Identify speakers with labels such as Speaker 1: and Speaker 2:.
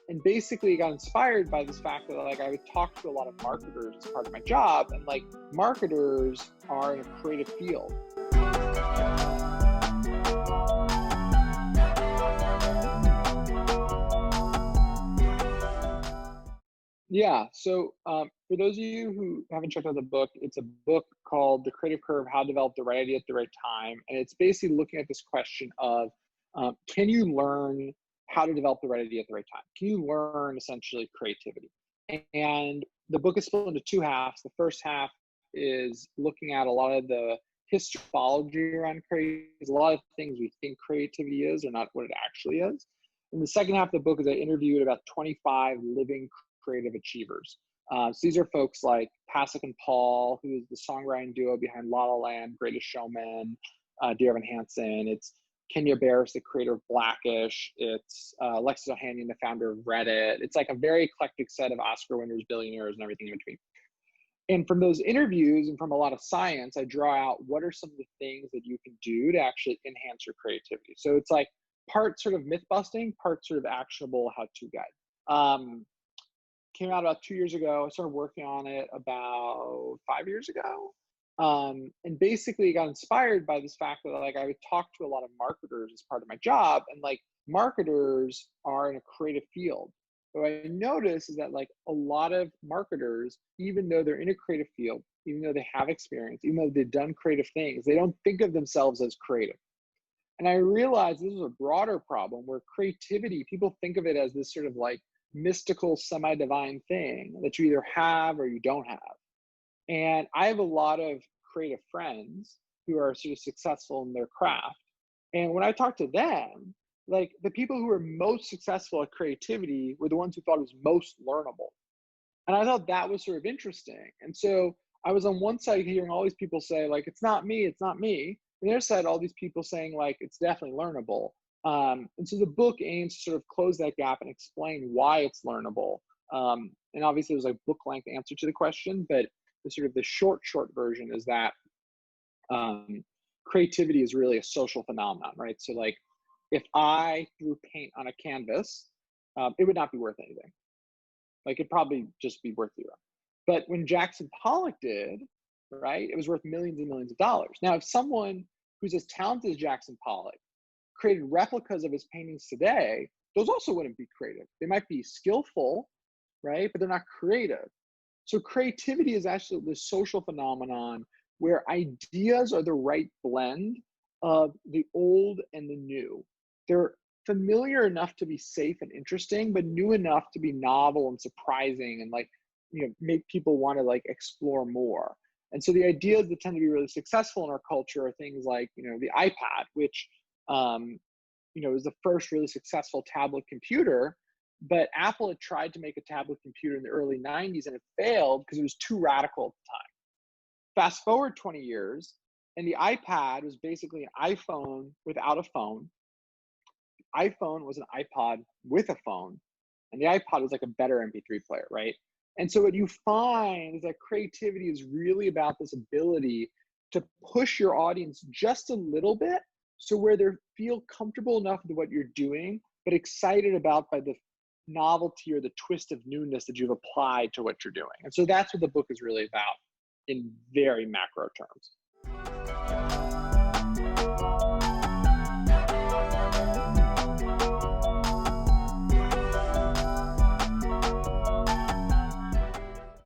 Speaker 1: And basically got inspired by this fact that like I would talk to a lot of marketers as part of my job, and like marketers are in a creative field. Yeah. So for those of you who haven't checked out the book, it's a book called The Creative Curve: How to Develop the Right Idea at the Right Time. And it's basically looking at this question of can you learn how to develop the right idea at the right time? Can you learn essentially creativity? And the book is split into two halves. The first half is looking at a lot of the histology around creativity. A lot of things we think creativity is are not what it actually is. And the second half of the book is I interviewed about 25 living creative achievers. So these are folks like Pasek and Paul, who is the songwriting duo behind La La Land, Greatest Showman, Dear Evan Hansen. It's Kenya Barris, the creator of Blackish. It's Alexis Ohanian, the founder of Reddit. It's like a very eclectic set of Oscar winners, billionaires, and everything in between. And from those interviews and from a lot of science, I draw out what are some of the things that you can do to actually enhance your creativity. So it's like part sort of myth busting, part sort of actionable how-to guide. Came out about 2 years ago. I started working on it about 5 years ago. And basically got inspired by this fact that like I would talk to a lot of marketers as part of my job, and like marketers are in a creative field. What I notice is that like a lot of marketers, even though they're in a creative field, even though they have experience, even though they've done creative things, they don't think of themselves as creative. And I realized this is a broader problem where creativity, people think of it as this sort of like mystical, semi-divine thing that you either have or you don't have. And I have a lot of creative friends who are sort of successful in their craft. And when I talk to them, like the people who were most successful at creativity were the ones who thought it was most learnable. And I thought that was sort of interesting. And so I was on one side hearing all these people say like, it's not me, it's not me. And the other side, all these people saying like, it's definitely learnable. And so the book aims to sort of close that gap and explain why it's learnable. And obviously there's a book length answer to the question, but the sort of the short version is that creativity is really a social phenomenon, right? So like if I threw paint on a canvas, it would not be worth anything. Like it'd probably just be worth zero. But when Jackson Pollock did, right, it was worth millions and millions of dollars. Now, if someone who's as talented as Jackson Pollock created replicas of his paintings today, those also wouldn't be creative. They might be skillful, right? But they're not creative. So creativity is actually this social phenomenon where ideas are the right blend of the old and the new. They're familiar enough to be safe and interesting, but new enough to be novel and surprising and like, you know, make people want to like explore more. And so the ideas that tend to be really successful in our culture are things like, you know, the iPad, which, you know, was the first really successful tablet computer. But Apple had tried to make a tablet computer in the early 90s and it failed because it was too radical at the time. Fast forward 20 years, and the iPad was basically an iPhone without a phone. The iPhone was an iPod with a phone, and the iPod was like a better MP3 player, right? And so what you find is that creativity is really about this ability to push your audience just a little bit, so where they feel comfortable enough with what you're doing, but excited about by the novelty or the twist of newness that you've applied to what you're doing. And so that's what the book is really about in very macro terms.